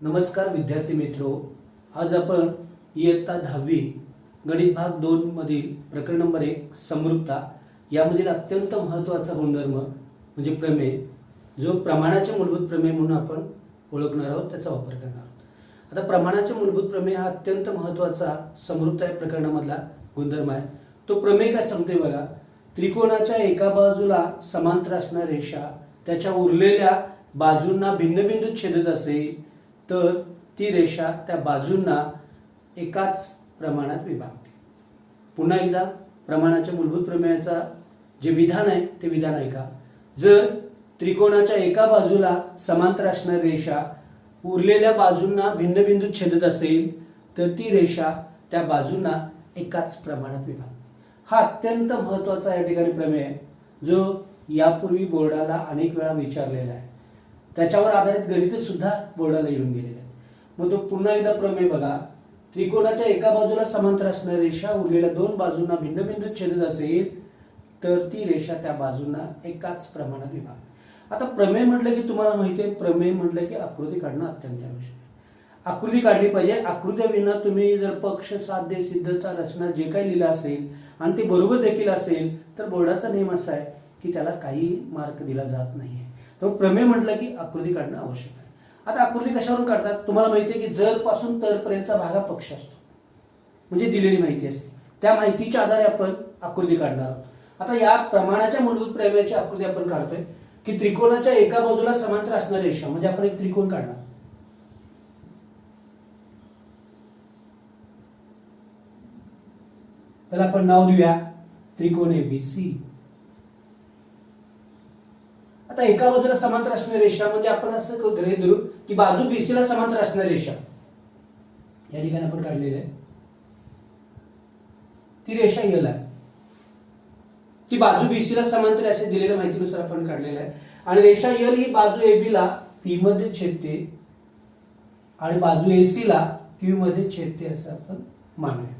नमस्कार विद्यार्थी मित्रो, आज आपण इयत्ता 10वी गणित भाग 2 मधील प्रकरण नंबर 1 समरूपता यामधील अत्यंत महत्त्वाचा गुणधर्म म्हणजे प्रमेय, जो प्रमाणाचे मूलभूत प्रमेय म्हणून आपण ओळखणार आहोत, त्याचा वापर करणार आहोत। आता प्रमाणाचे मूलभूत प्रमेय हा अत्यंत महत्त्वाचा समरूपता या प्रकरणामधला गुणधर्म आहे। तो प्रमेय काय सांगतोय बघा, त्रिकोणाच्या एका बाजूला समांतर असणारी रेषा त्याच्या उरलेल्या बाजूंना भिन्न बिंदूत छेदत असेल तर ती रेषा त्या बाजूंना एकाच प्रमाणात विभागते। पुन्हा एकदा प्रमाणाच्या मूलभूत प्रमेयाचा जे विधान आहे ते विधान ऐका। जर त्रिकोणाच्या एका बाजूला समांतर असणारी रेषा उरलेल्या बाजूंना भिन्न बिंदूत छेदत असेल तर ती रेषा त्या बाजूंना एकाच प्रमाणात विभागते। हा अत्यंत महत्त्वाचा या ठिकाणी प्रमेय आहे, जो यापूर्वी बोर्डाला अनेक वेळा विचारलेला आहे। त्याच्यावर आधारित गणित सुद्धा बोर्डाला येऊन गेलेले आहे। मग तो पुन्हा एकदा प्रमेय बघा, त्रिकोणाच्या एका बाजूला समांतर असणारी रेषा उरलेल्या दोन बाजूंना भिन्न बिंदूत छेदत असेल तर ती रेषा त्या बाजूंना एकाच प्रमाणात विभागते। आता प्रमेय म्हटलं की तुम्हाला माहिती आहे, प्रमेय म्हटलं की आकृती काढणं अत्यंत आवश्यक आहे। आकृती काढली पाहिजे। आकृत्या विना तुम्ही जर पक्ष, साध्य, सिद्धता, रचना जे काही लिहिलं असेल आणि ते बरोबर देखील असेल तर बोर्डाचा नियम असा आहे की त्याला काही मार्क दिला जात नाहीये। तर प्रमेय म्हटलं की आकृती काढणं आवश्यक आहे। आता आकृती कशावरून काढतात तुम्हाला माहिती आहे की जर पासून तर पर्यंतचा भाग हा पक्ष असतो, म्हणजे दिलेली माहिती असते, त्या माहितीच्या आधारे आपण आकृती काढणार आहोत। आता या प्रमाणाच्या मूलभूत प्रमेयाची आकृती आपण काढतोय की त्रिकोणाच्या एका बाजूला समांतर असणारी रेषा, म्हणजे आपण एक त्रिकोण काढणार। त्याला आपण नाव देऊया त्रिकोण एबीसी। आता एका बाजूला समांतर असणारी रेषा म्हणजे आपण असं गृहीत धरू की बाजू बीसी ला समांतर असणारी रेषा या ठिकाणी आपण काढलेली आहे। ती रेषा एल आहे, ती बाजू बीसी ला समांतर असे दिलेल्या माहितीनुसार आपण काढलेलं आहे। आणि रेषा एल ही बाजू एबी ला पी मध्ये छेदते आणि बाजू एसी ला क्यू मध्ये छेदते असं आपण मानूया।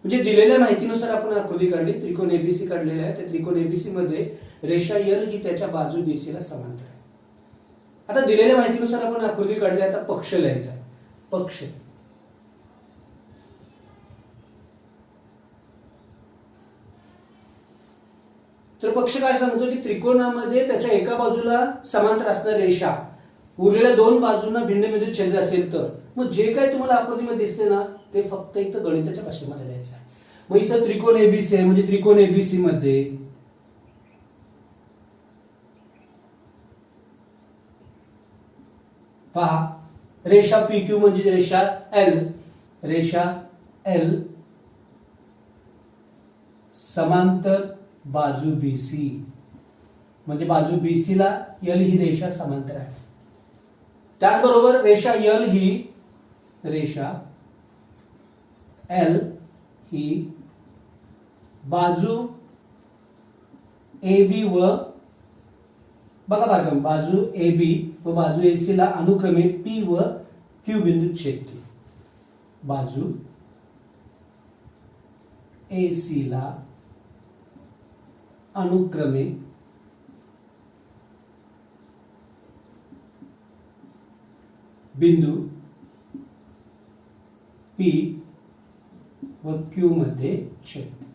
म्हणजे दिलेल्या माहितीनुसार आपण आकृती काढली, त्रिकोण एबीसी काढलेला आहे। त्या त्रिकोण एबीसी मध्ये रेषा एल ही त्याच्या बाजू बीसी ला समांतर आहे। आता दिलेल्या माहितीनुसार आपण आकृती काढली। आता पक्ष लिहायचा आहे। पक्ष तर पक्ष काय सांगतो की त्रिकोणामध्ये त्याच्या एका बाजूला समांतर असणारी रेषा उरलेल्या दोन बाजूंना भिन्न बिंदूत छेदत असेल तर मग जे काही तुम्हाला आकृतीमध्ये दिसते ना ते फक्त इथं गणिताच्या भाषेमध्ये लिहायचं आहे। मग इथं त्रिकोण एबीसी आहे, म्हणजे त्रिकोण एबीसी मध्ये पहा रेषा पीक्यू म्हणजे रेषा एल समांतर बाजू बीसी, म्हणजे बाजू बीसी ला एल ही रेषा समांतर आहे। त्याचबरोबर रेषा एल ही बाजू एबी व बघा बाजू एबी व बाजू एसी ला अनुक्रमे पी व क्यू बिंदूत छेदते। बाजू एसी ला अनुक्रमे बिंदू पी व क्यू मध्ये छेदते।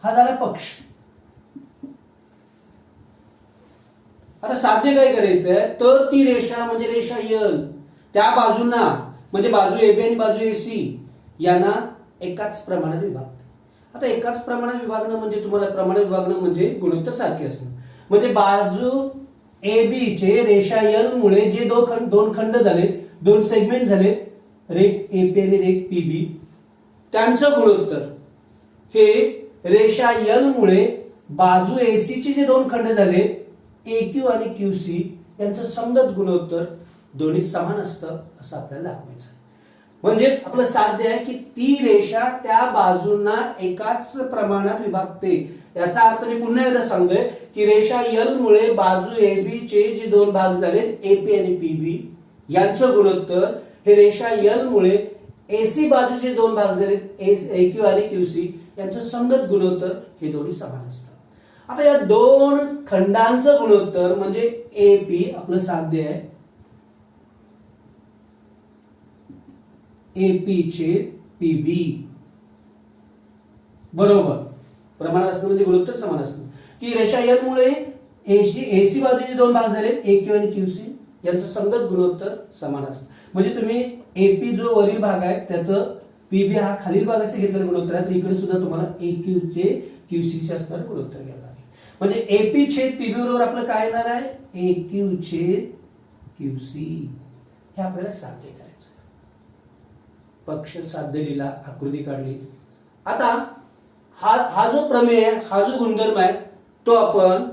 हा झाला पक्ष। आता साध्य काय करायचंय तर ती रेषा म्हणजे रेषा एल त्या बाजूंना म्हणजे बाजू एबी आणि बाजू एसी यांना एकाच प्रमाणात विभागते। आता एकाच प्रमाणात विभागणं म्हणजे तुम्हाला प्रमाणात विभागणं म्हणजे गुणोत्तर सारखे असणं, म्हणजे बाजू एबी चे रेषा एल मुळे जे दोन खंड झाले, दोन सेगमेंट झाले, रेख एपी आणि रेख पीबी, त्यांचं गुणोत्तर हे रेषा एल मुळे बाजू एसी चे जे दोन खंड झाले एक्यू आणि क्यूसी यांचं संगत गुणोत्तर दोन्ही समान असतं असं आपल्याला दाखवायचं। म्हणजेच आपलं साध्य आहे की ती रेषा त्या बाजूंना एकाच प्रमाणात विभागते। याचा अर्थ मी पुन्हा एकदा सांगतोय की रेषा एल मुळे बाजू एबी चे जे दोन भाग झाले एपी आणि पीबी यांचं गुणोत्तर हे रेषा एल मुळे एसी बाजूचे दोन भाग झाले एक्यू आणि क्यूसी यांचं संगत गुणोत्तर हे दोन्ही समान असतात। आता या दोन खंडांचं गुणोत्तर म्हणजे AP आपलं साध्य आहे AP छेद PB बरोबर. प्रमाण असणं म्हणजे गुणोत्तर समान असणं. की रेषा N मुळे AC बाजूचे दोन भाग झाले AQ आणि QC यांचं संगत गुणोत्तर समान असणं. म्हणजे तुम्ही AP जो वरील भाग आहे त्याचं PB हा खालील भागाचे घेतलेलं गुणोत्तर आहे, तर इकडे सुद्धा तुम्हाला AQ चे QC चे असणारं गुणोत्तर घ्यायला लागेल. म्हणजे AP छेद PB बरोबर आपलं काय येणार आहे AQ छेद QC. हे आपल्याला साध्य करायचं. पक्ष साध्य लिहिला, आकृती काढली. आता हा जो प्रमेय आहे, हा जो गुणधर्म आहे तो आपण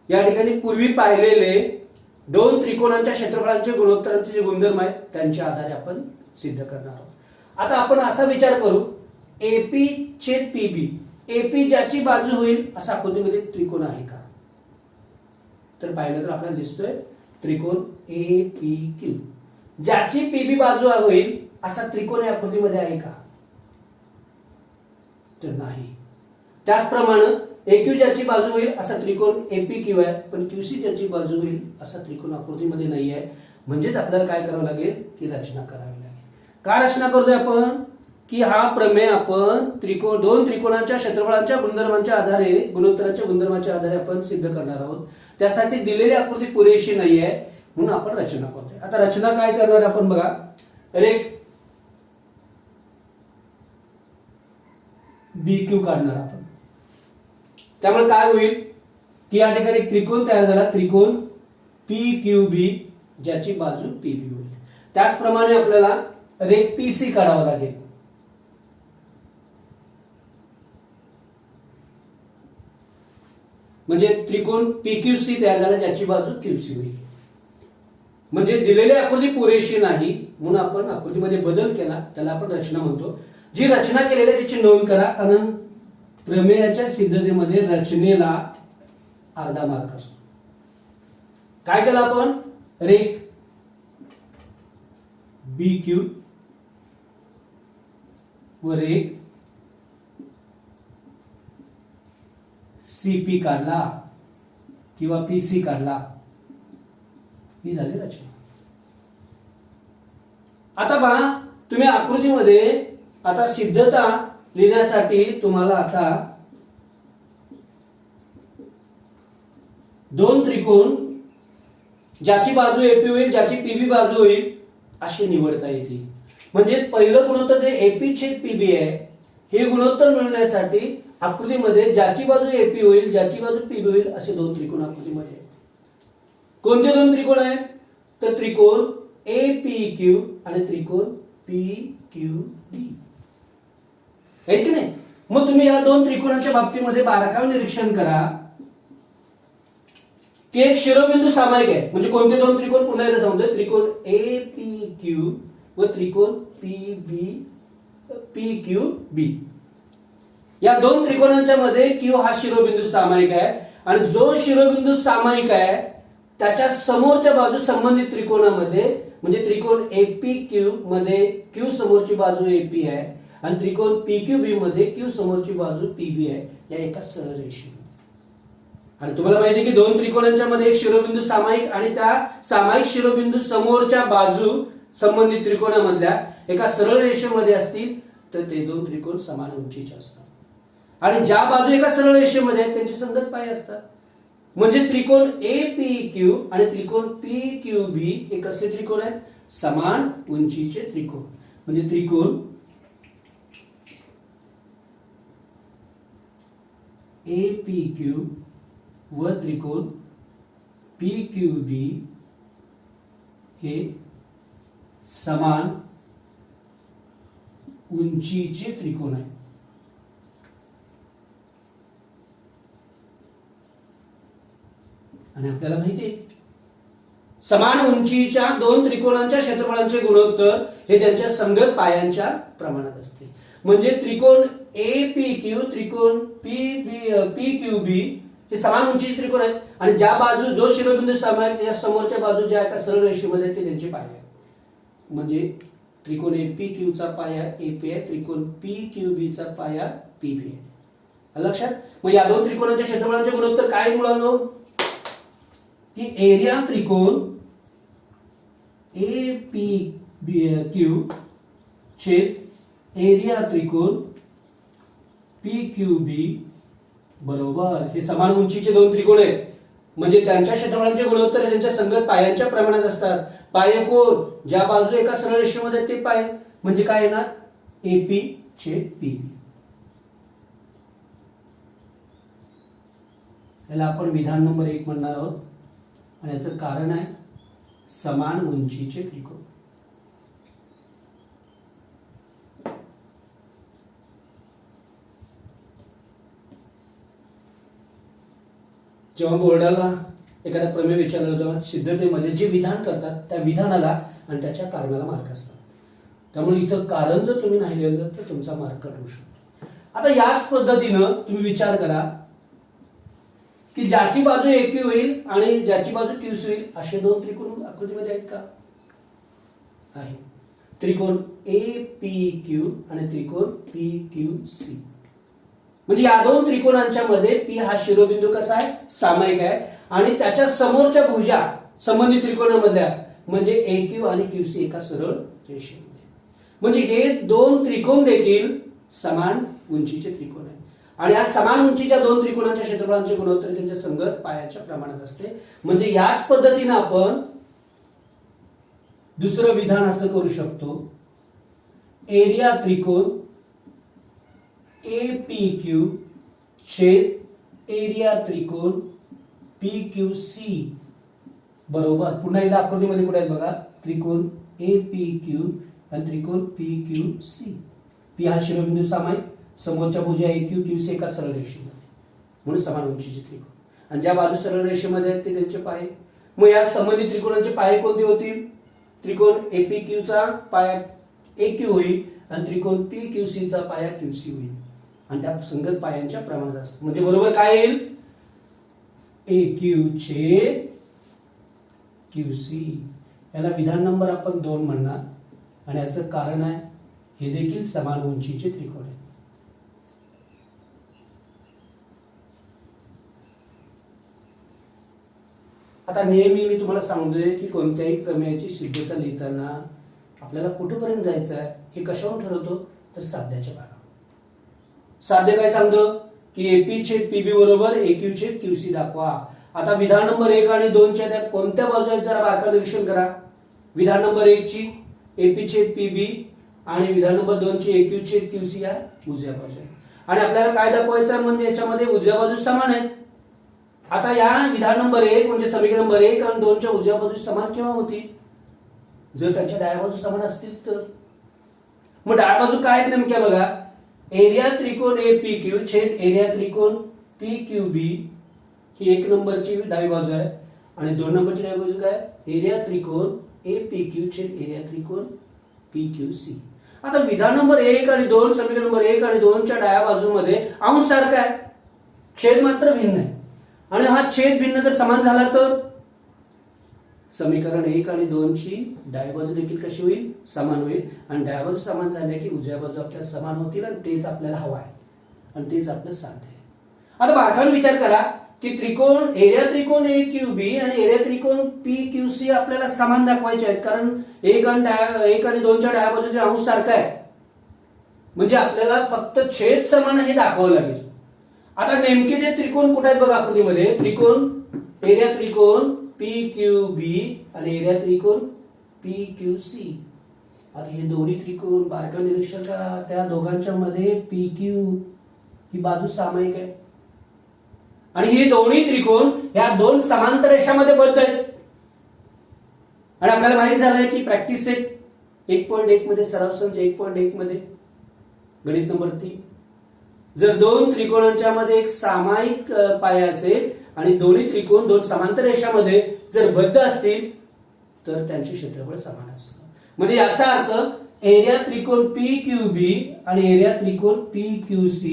या ठिकाणी पूर्वी पाहिलेले दोन त्रिकोणांच्या क्षेत्रफळांचे गुणोत्तरांचे जे गुणधर्म आहेत त्यांच्या आधारे आपण सिद्ध करणार आहोत. आता आपण असा विचार करू AP छेद PB. AP ज्याची बाजू होईल असा आकृतीमध्ये त्रिकोण आहे का? तर पाहिलं तर आपल्याला दिसतोय त्रिकोण APQ. ज्याची PB बाजू होईल असा त्रिकोण या आकृतीमध्ये आहे का? तर नाही. त्याचप्रमाणे AQ ज्याची बाजू होईल असा त्रिकोण APQ आहे, पण QC ज्याची बाजू होईल असा त्रिकोण आकृतीमध्ये नाही आहे. म्हणजेच आपल्याला काय करावं लागेल की रचना करावी लागेल. का रचना करतोय आपण की हा प्रमेय आपण दोन त्रिकोणांच्या क्षेत्रफळांच्या गुणधर्मांच्या आधारे गुणोत्तरांच्या गुणधर्माच्या आधारे आपण सिद्ध करणार आहोत. त्यासाठी दिलेली आकृती पुरेशी नाही आहे म्हणून आपण रचना करतोय. आता रचना काय करणार आपण बघा. रेख BQ काढणार आपण. त्यामुळे काय होईल की या ठिकाणी त्रिकोण तयार झाला, त्रिकोण PQB ज्याची बाजू PB होईल. त्याचप्रमाणे आपल्याला रेख PC काढावा लागेल. म्हणजे त्रिकोण PQC तयार झाला ज्याची बाजू QC होईल. म्हणजे दिलेली आकृती पुरेशी नाही म्हणून आपण आकृतीमध्ये बदल केला, त्याला आपण रचना म्हणतो. जी रचना केलेली आहे त्याची नोंद करा, कारण प्रमेयाच्या सिद्धतेमध्ये रचनेला अर्धा मार्क असतो. काय केलं आपण रेख BQ व रेख CP काढला किंवा PC काढला. ही झाली रचना. आता पहा तुम्ही आकृतीमध्ये आता सिद्धता लिहिण्यासाठी तुम्हाला आता दोन त्रिकोण ज्याची बाजू AP होईल ज्याची PB बाजू होईल अशी निवडता येतील. म्हणजे पहिलं गुणोत्तर जे AP छेद PB आहे हे गुणोत्तर मिळवण्यासाठी आकृतीमध्ये ज्याची बाजू AP होईल ज्याची बाजू PB होईल असे दोन त्रिकोण आकृतीमध्ये. कोणते दोन त्रिकोण आहेत? तर त्रिकोण APQ आणि त्रिकोण PQD आहे की नाही. मग तुम्ही या दोन त्रिकोणाच्या बाबतीमध्ये बारकावे निरीक्षण करा की एक शिरोबिंदू सामायिक आहे. म्हणजे कोणते दोन त्रिकोण पुन्हा एकदा सांगतोय, त्रिकोण APQ व त्रिकोण PQB. या दोन त्रिकोणांच्या मध्ये Q हा शिरोबिंदू सामायिक आहे आणि जो शिरोबिंदू सामायिक आहे त्याच्या समोरच्या बाजू संबंधित त्रिकोणामध्ये म्हणजे त्रिकोण APQ मध्ये Q समोरची बाजू AP आहे आणि त्रिकोण PQB मध्ये Q समोरची बाजू PB आहे या एका सरळ रेषेमध्ये. आणि तुम्हाला माहिती आहे की दोन त्रिकोणांच्या मध्ये एक शिरोबिंदू सामायिक आणि त्या सामायिक शिरोबिंदू समोरच्या बाजू संबंधित त्रिकोणामधल्या एका सरळ रेषेमध्ये असतील तर ते दोन त्रिकोण समान उंचीचे असतात. आणि ज्या बाजू एका सरळ रेषेमध्ये आहेत त्यांचे संगत पाय असतात. म्हणजे त्रिकोण APQ आणि त्रिकोण PQB हे कसले त्रिकोण आहेत? समान उंचीचे त्रिकोण. म्हणजे त्रिकोण APQ व त्रिकोण PQB हे समान उंचीचे त्रिकोण आहेत. आणि आपल्याला माहिती आहे समान उंचीच्या दोन त्रिकोणांच्या क्षेत्रफळांचे गुणोत्तर हे त्यांच्या संगत पायांच्या प्रमाणात असते. म्हणजे त्रिकोण APQ त्रिकोण PQB हे समान उंचीचे त्रिकोण आहेत आणि ज्या बाजू जो शिरोबिंदू सामायिक त्याच्या समोरच्या बाजू ज्या एका सरळ रेषेमध्ये आहेत ते त्यांचे पाय आहेत. म्हणजे त्रिकोण APQ चा पाया AP आहे, त्रिकोण PQB चा पाया PB आहे. लक्षात? मग या दोन त्रिकोणाच्या क्षेत्रफळांचे गुणोत्तर काय मुलांनो? की एरिया त्रिकोण ए पी क्यू छेद एरिया त्रिकोण पी क्यू बी बरोबर. हे समान उंचीचे दोन त्रिकोण आहेत म्हणजे त्यांच्या क्षेत्रफळांचे गुणोत्तर त्यांच्या संगत पायांच्या प्रमाणात असतात. पाय कोण? ज्या बाजू एका सरळ रेषेमध्ये आहेत ते पाय म्हणजे काय येणार? एपी छेद पीबी. याला आपण विधान नंबर 1 म्हणणार आहोत आणि याचं कारण आहे समान उंचीचे त्रिकोण. जेव्हा बोर्डाला एखादा प्रमेय विचारला तेव्हा सिद्धतेमध्ये जे विधान करतात त्या विधानाला आणि त्याच्या कारणाला मार्क असतात. त्यामुळे इथं कारण जर तुम्ही नाही लिहिलं तर तुमचा मार्क कट होऊ शकतो. आता याच पद्धतीनं तुम्ही विचार करा की ज्याची बाजू AQ होईल आणि ज्याची बाजू QC होईल असे दोन त्रिकोण आकृतीमध्ये आहेत का? आहे. त्रिकोण APQ आणि त्रिकोण PQC. म्हणजे या दोन त्रिकोणांच्या मध्ये P हा शिरोबिंदू कसा आहे? सामायिक आहे आणि त्याच्या समोरच्या भुजा संबंधित त्रिकोणामधल्या म्हणजे AQ आणि QC एका सरळ रेषेमध्ये. म्हणजे हे दोन त्रिकोण देखील समान उंचीचे त्रिकोण आहेत आणि या समान उंचीच्या दोन त्रिकोणांच्या क्षेत्रफळांचे गुणोत्तर त्यांच्या संगत पायाच्या प्रमाणात असते. म्हणजे याच पद्धतीने आपण दुसरं विधान असं करू शकतो. एरिया त्रिकोण APQ छेद एरिया त्रिकोण PQC बरोबर. पुन्हा एकदा आकृतीमध्ये कुठे आहेत बघा? त्रिकोण APQ आणि त्रिकोण PQC. P हा शिरोबिंदू सामायिक, समोरच्या भुजा AQ QC एका सरळ रेषेमध्ये म्हणून समान उंचीचे त्रिकोण आणि ज्या बाजू सरळ रेषेमध्ये आहेत ते त्यांचे पाय. मग या संबंधित त्रिकोणांचे पाय कोणते होतील? त्रिकोण APQ चा पाया AQ होईल आणि त्रिकोण PQC चा पाया QC होईल आणि त्या संगत पायांच्या प्रमाणात असतात. म्हणजे बरोबर काय येईल? AQ छेद QC. याला विधान नंबर आपण 2 म्हणणार आणि याचं कारण आहे हे देखील समान उंचीचे त्रिकोण आहेत. आता नेहमी मी तुम्हाला सांगतोय की कोणत्याही प्रमेयाची सिद्धता लिहिताना आपल्याला कुठेपर्यंत जायचं आहे हे कशावरून ठरवतो? तर साध्याच्या भागावर. साध्य काय सांगतं की AP छेद PB बरोबर AQ छेद QC दाखवा. आता विधान नंबर 1 आणि 2 च्या त्या कोणत्या बाजू आहेत जरा बारकाईने निरीक्षण करा. विधान नंबर 1 ची AP छेद PB आणि विधान नंबर 2 ची AQ छेद QC या उजव्या बाजू आहे आणि आपल्याला काय दाखवायचं म्हणजे याच्यामध्ये उजव्या बाजू समान आहेत. आता या विधान नंबर 1 म्हणजे समीकरण नंबर 1 आणि 2 च्या उजव्या बाजू समान केव्हा होती? जर त्यांच्या डाव्या बाजू समान असतील तर. मग डाव्या बाजू काय आहेत नेमक्या बघा? एरिया त्रिकोण APQ छेद एरिया त्रिकोण PQB ही 1 नंबरची डावी बाजू आहे आणि 2 नंबरची डावी बाजू काय? एरिया त्रिकोण APQ छेद एरिया त्रिकोण PQC. आता विधान नंबर 1 आणि 2 समीकरण नंबर 1 आणि 2 च्या डाव्या बाजूमध्ये अंश सारखा आहे, छेद मात्र भिन्न आहे आणि हा छेद भिन्न जर समान झाला तर समीकरण 1 आणि 2 ची डावी बाजू देखील कशी होईल? समान होईल आणि डाव्या बाजू समान झाल्या की उजव्या बाजू आपल्याला समान होतील आणि तेच आपल्याला हवं आहे आणि तेच आपलं साध्य आहे. आता बारकाईने विचार करा की त्रिकोण एरिया त्रिकोण AQB आणि एरिया त्रिकोण PQC आपल्याला समान दाखवायचे आहेत कारण 1 आणि 2 च्या डाव्या बाजूचे अंश सारखा आहे म्हणजे आपल्याला फक्त छेद समान हे दाखवावं लागेल. आता नेमके ते त्रिकोण कुठे आहेत बघा आकृतीमध्ये? त्रिकोण एरिया त्रिकोण PQB आणि एरिया त्रिकोण PQC. आता हे दोन्ही त्रिकोण बारकाईने निरीक्षण करा. त्या दोघांच्या मध्ये PQ ही बाजू सामायिक आहे आणि हे दोन्ही त्रिकोण या दोन समांतर रेषांमध्ये बद्ध आहेत आणि आपल्याला माहित झालंय की प्रॅक्टिस सेट 1.1 मध्ये सराव संच 1.1 मध्ये गणित नंबर 3 जर दोन त्रिकोणांच्या मध्ये एक सामायिक पाया असेल आणि दोन्ही त्रिकोण दोन समांतर रेषांमध्ये जर बद्ध असतील तर त्यांचे क्षेत्रफळ समान असतं. म्हणजे याचा अर्थ एरिया त्रिकोण PQB आणि एरिया त्रिकोण PQC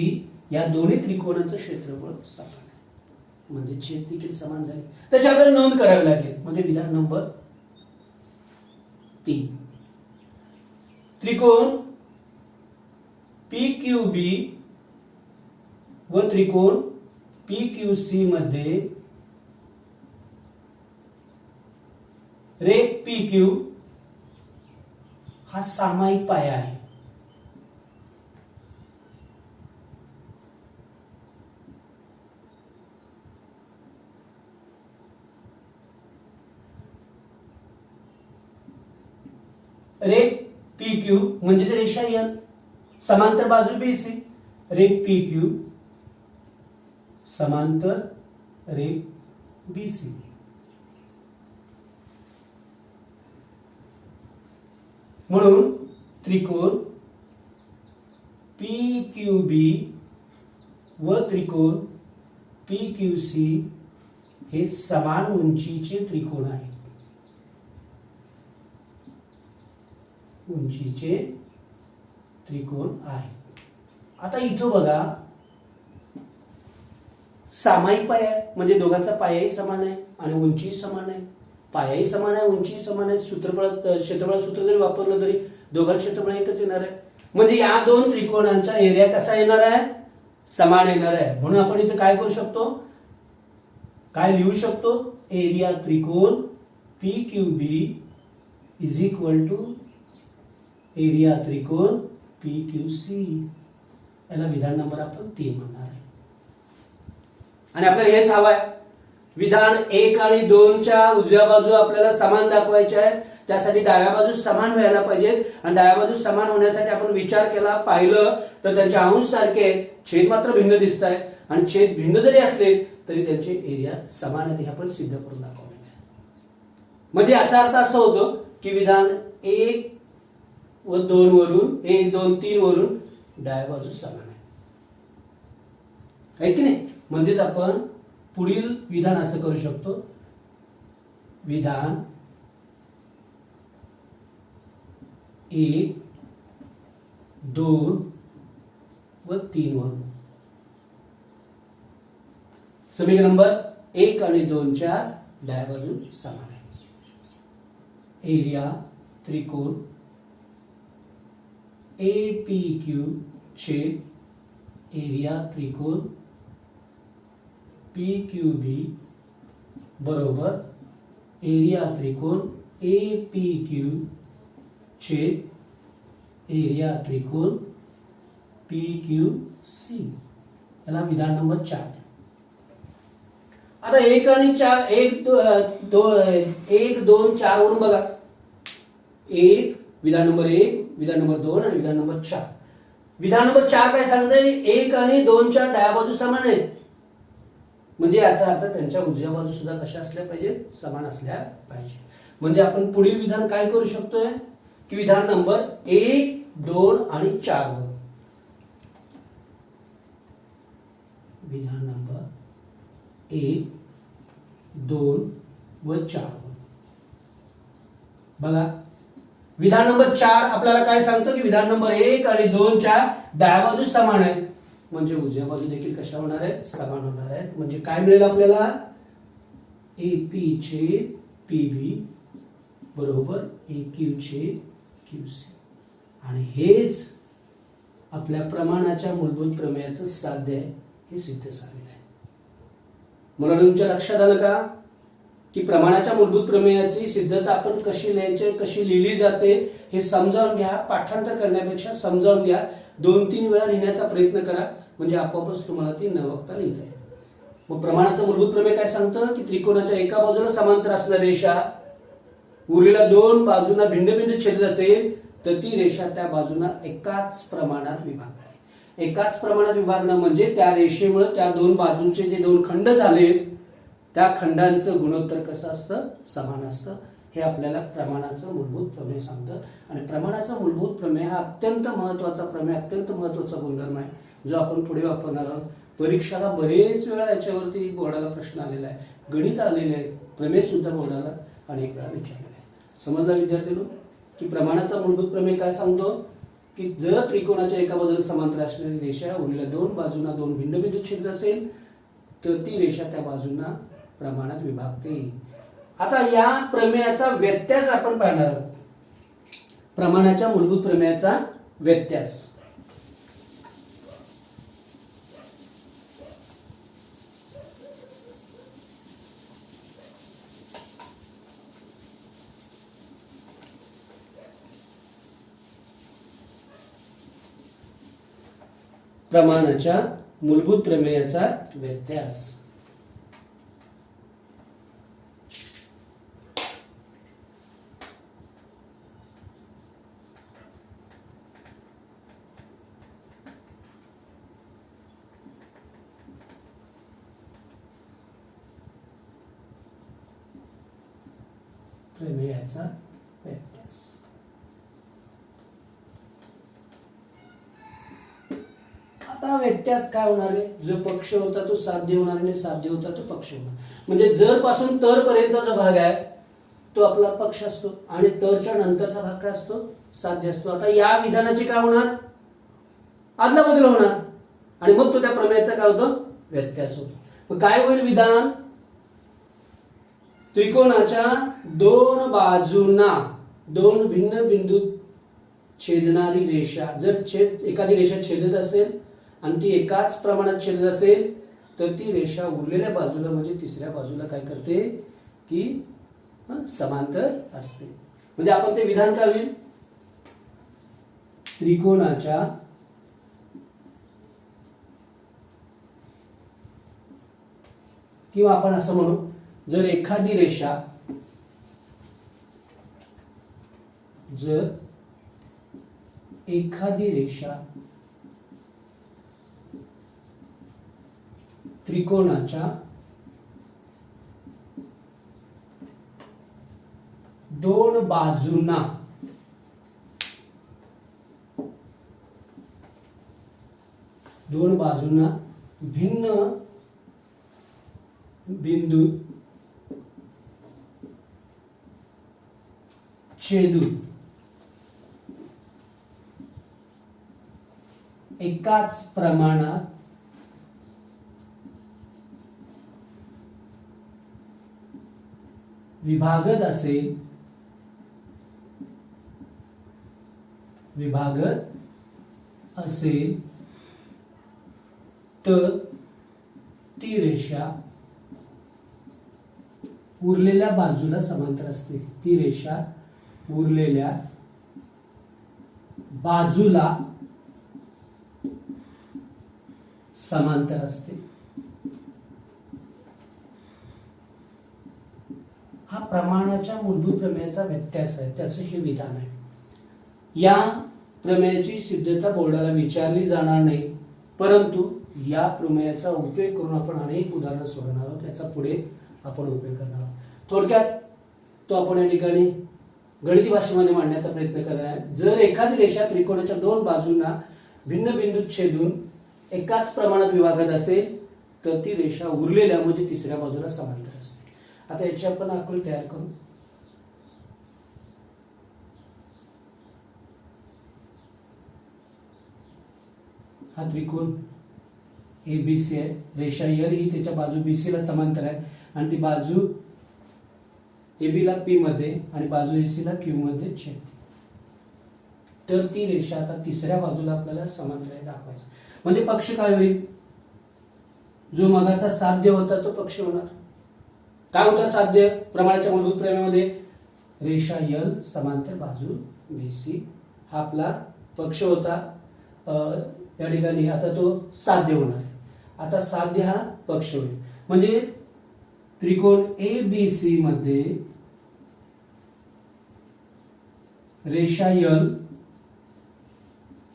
या दोन्ही त्रिकोणांचं क्षेत्रफळ समान आहे म्हणजे छेद देखील समान झाले. त्याची आपल्याला नोंद करावी लागेल. म्हणजे विधान नंबर 3 त्रिकोण PQB व त्रिकोण PQC मध्ये रेख PQ हा सामायिक पाया आहे. रेख PQ म्हणजे रेषा N, समांतर बाजू BC, रेख PQ समांतर रेख BC. म्हणून त्रिकोण PQB व त्रिकोण PQC हे समान उंचीचे त्रिकोण आहेत. उंचीचे त्रिकोण आहे. आता इथं बघा सामायिक पाया म्हणजे दोघांचा पायाही समान आहे आणि उंचीही समान आहे. पायाही समान आहे, उंचीही समान आहे. क्षेत्रफळ सूत्र जरी वापरलं तरी दोघांचं क्षेत्रफळ एकच येणार आहे. म्हणजे या दोन त्रिकोणांचा एरिया कसा येणार आहे? समान येणार आहे. म्हणून आपण इथे काय करू शकतो, काय लिहू शकतो? एरिया त्रिकोण PQB is equal to area त्रिकोण PQC. याला विधान नंबर आपण 3 म्हणणार आहे. आणि आपल्याला हेच हवं आहे. विधान 1 आणि 2 च्या उजव्या बाजू आपल्याला समान दाखवायच्या आहेत. त्यासाठी डाव्या बाजू समान व्हायला पाहिजेत आणि डाव्या बाजू समान होण्यासाठी आपण विचार केला, पाहिलं तर त्यांचे अंश सारखे, छेद मात्र भिन्न दिसत आहेत. आणि छेद भिन्न जरी असले तरी त्यांचे एरिया समान आहेत. हे आपण सिद्ध करून दाखवलेलं आहे. म्हणजे याचा अर्थ असा होतो की विधान 1 व 2 वरून 1, 2, 3 वरून डाव्या बाजू समान आहे की नाही. म्हणजेच आपण पुढील विधान असं करू शकतो, विधान 1, 2 व 3 वरून समीकरण नंबर 1 आणि 2 च्या डाव्या बाजू समान आहे. एरिया त्रिकोण APQ छेद एरिया त्रिकोण PQB बरोबर एरिया त्रिकोण APQ छेद एरिया त्रिकोण PQC. याला विधान नंबर 4. आता 1 आणि 4 1 2 4 वरून बघा. 1 विधान नंबर 1, विधान नंबर 2 आणि विधान नंबर 4. विधान नंबर 4 काय सांगतंय? 1 आणि 2 च्या डाव्या बाजू समान आहेत. म्हणजे याचा अर्थ त्यांच्या उजव्या बाजू सुद्धा कशा असल्या पाहिजे? समान असल्या पाहिजे. म्हणजे आपण पुढील विधान काय करू शकतोय की विधान नंबर 1, 2 आणि 4 वर विधान नंबर 1, 2 व 4 वर बघा. विधान नंबर 4 आपल्याला काय सांगतो की विधान नंबर 1 आणि 2 च्या डाव्या बाजू समान आहेत. म्हणजे उजव्या बाजू देखील कशा होणार आहेत? समान होणार आहेत. म्हणजे काय मिळेल आपल्याला? AP छेद PB बरोबर AQ छेद QC. आणि हेच आपल्या प्रमाणाच्या मूलभूत प्रमेयाचं साध्य आहे. हे सिद्ध झालेलं आहे. मला तुमच्या लक्षात आलं का की प्रमाणाच्या मूलभूत प्रमेयाची सिद्धता आपण कशी लिहायची, कशी लिहिली जाते हे समजावून घ्या. पाठांतर करण्यापेक्षा समजावून घ्या. 2-3 वेळा लिहिण्याचा प्रयत्न करा. म्हणजे आपोआपच तुम्हाला ती न बघता लिहिता येईल. मग प्रमाणाचं मूलभूत प्रमेय काय सांगतं की त्रिकोणाच्या एका बाजूला समांतर असणारी रेषा उरलेल्या 2 बाजूंना भिन्न भिन्न छेदत असेल तर ती रेषा त्या बाजूंना एकाच प्रमाणात विभागते. एकाच प्रमाणात विभागणं म्हणजे त्या रेषेमुळे त्या 2 बाजूंचे जे 2 खंड झाले त्या खंडांचं गुणोत्तर कसं असतं? समान असतं. हे आपल्याला प्रमाणाचं मूलभूत प्रमेय सांगतं. आणि प्रमाणाचा मूलभूत प्रमेय हा अत्यंत महत्त्वाचा प्रमेय, अत्यंत महत्त्वाचा गुणधर्म आहे जो आपण पुढे वापरणार आहोत. परीक्षाला बरेच वेळा याच्यावरती बोर्डाला प्रश्न आलेला आहे, गणित आलेले आहे, प्रमेय सुद्धा बोर्डाला अनेक वेळा विचारलेला आहे. समजला विद्यार्थ्यांनो की प्रमाणाचा मूलभूत प्रमेय काय सांगतो की जर त्रिकोणाच्या एका बाजूला समांतर असलेली रेषा उरलेल्या 2 बाजूंना 2 भिन्न भिन्न छेद असेल तर ती रेषा त्या बाजूंना प्रमाणात विभागते. आता या प्रमेयाचा व्यत्यास आपण पाहणार आहोत. प्रमाणाच्या मूलभूत प्रमेयाचा व्यत्यास. प्रमाणाच्या मूलभूत प्रमेयाचा व्यत्यास. प्रमेयाचा व्यत्यास. आता व्यत्यास काय होणार आहे? जो पक्ष होता तो साध्य होणार आणि साध्य होता तो पक्ष होणार. म्हणजे जर पासून तर पर्यंतचा जो भाग आहे तो आपला पक्ष असतो आणि तरच्या नंतरचा भाग काय असतो? साध्य असतो. आता या विधानाची काय होणार? आदला बदल होणार आणि मग तो त्या प्रमेयाचा काय होतो? व्यत्यास होतो. मग काय होईल विधान? त्रिकोणाच्या दोन बाजूंना दोन भिन्न बिंदू छेदणारी रेषा, जर एखादी रेषा छेदत असेल आणि ती एकाच प्रमाणात छेदत असेल तर ती रेषा उरलेल्या बाजूला म्हणजे तिसऱ्या बाजूला काय करते की समांतर असते. म्हणजे आपण ते विधान काय होईल? त्रिकोणाच्या किंवा आपण असं म्हणू, जर एखादी रेषा त्रिकोणाच्या दोन बाजूंना भिन्न बिंदू छेदून एकाच प्रमाणात विभागत असेल तर ती रेषा उरलेल्या बाजूला समांतर असते. ती रेषा उरलेल्या बाजूला समांतर असते. हा प्रमाणाच्या मूलभूत प्रमेयाचा व्यत्यास आहे, त्याचं हे विधान आहे. या प्रमेयाची सिद्धता बोर्डाला विचारली जाणार नाही, परंतु या प्रमेयाचा उपयोग करून आपण अनेक उदाहरणं सोडवणार आहोत. याचा पुढे आपण उपयोग करणार आहोत. थोडक्यात तो आपण या ठिकाणी गणिती भाषेमध्ये मांडण्याचा प्रयत्न करणार आहे. जर एखादी रेषा त्रिकोणाच्या दोन बाजूंना भिन्न बिंदू छेदून एकाच प्रमाणात विभागत असेल तर ती रेषा उरलेल्या म्हणजे तिसऱ्या बाजूला समांतर असते. आता याची आपण आकृती तयार करू. हा त्रिकोण ABC आहे. रेषा L ही त्याच्या बाजू BC ला समांतर आहे आणि ती बाजू AB ला P मध्ये आणि बाजू AC ला Q मध्ये छेदते. तर ती रेषा आता तिसऱ्या बाजूला आपल्याला समांतर आहे दाखवायचं. म्हणजे पक्ष काय होईल? जो मगाचा साध्य होता तो पक्ष होणार. काय होता साध्य? प्रमाणाच्या मूलभूत प्रमेयामध्ये रेषा L समांतर बाजू BC हा आपला पक्ष होता. या ठिकाणी आता तो साध्य होणार आहे. आता साध्य हा पक्ष होईल. म्हणजे त्रिकोण ABC मध्ये रेषा L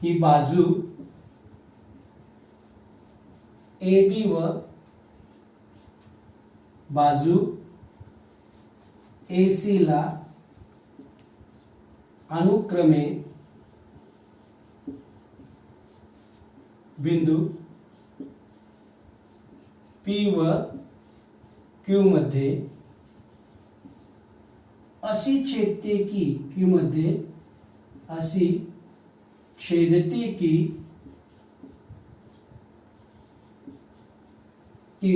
ही बाजू AB व बाजू AC ला अनुक्रमे बिंदू P व Q मध्ये अशी छेदते की Q मध्ये अशी छेदते की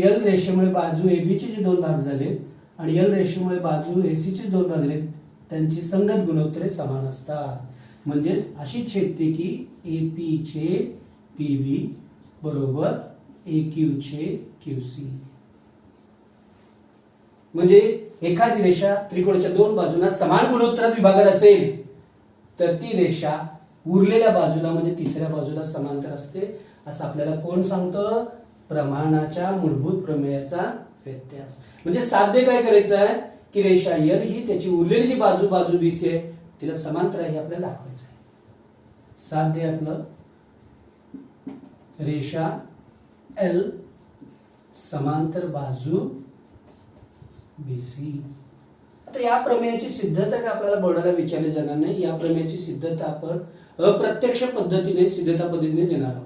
L रेषेमुळे बाजू AB चे जे दोन भाग झाले आणि L रेषेमुळे बाजू AC चे दोन भाग झाले त्यांची संगत गुणोत्तरे समान असतात. म्हणजेच अशी छेदते की AP चे PB बरोबर AQ चे QC. म्हणजे एखादी रेषा त्रिकोणाच्या दोन बाजूंना समान गुणोत्तरात विभागत असेल तर ती रेषा उरलेल्या बाजूला म्हणजे तिसऱ्या बाजूला समांतर असते असं आपल्याला कोण सांगतं? प्रमाणाच्या मूलभूत प्रमेयाचा व्यत्यास. म्हणजे साध्य काय करायचं आहे की रेषा L ही त्याची उरलेली जी बाजू BC आहे तिला समांतर आहे हे आपल्याला दाखवायचं आहे. साध्य आपलं रेषा L समांतर बाजू BC. आता या प्रमेयाची सिद्धता काय आपल्याला बोर्डाला विचारले जाणार नाही. या प्रमेयाची सिद्धता आपण अप्रत्यक्ष पद्धतीने सिद्धता पद्धतीने देणार आहोत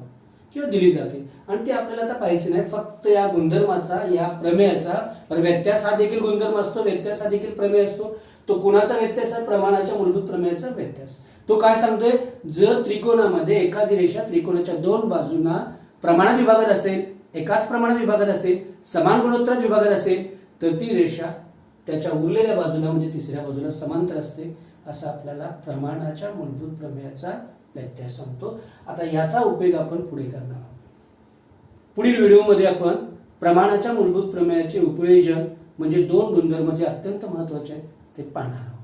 किंवा दिली जाते आणि ते आपल्याला आता पाहायचे नाही. फक्त या गुणधर्माचा या प्रमेयाचा व्यत्यास हा देखील गुणधर्म असतो, व्यत्यास हा देखील प्रमेय असतो. तो कोणाचा व्यत्यास आहे? प्रमाणाच्या मूलभूत प्रमेयाचा व्यत्यास. तो काय सांगतोय? जर त्रिकोणामध्ये एखादी रेषा त्रिकोणाच्या दोन बाजूंना प्रमाणात विभागत असेल, एकाच प्रमाणात विभागत असेल, समान गुणोत्तरात विभागत असेल तर ती रेषा त्याच्या उरलेल्या बाजूला म्हणजे तिसऱ्या बाजूला समांतर असते असं आपल्याला प्रमाणाच्या मूलभूत प्रमेयाचा व्यत्यास सांगतो. आता याचा उपयोग आपण पुढे करणार आहोत. पुढील व्हिडिओमध्ये आपण प्रमाणाच्या मूलभूत प्रमेयाचे उपयोजन म्हणजे दोन गुणधर्म जे अत्यंत महत्त्वाचे आहेत ते पाहणार आहोत.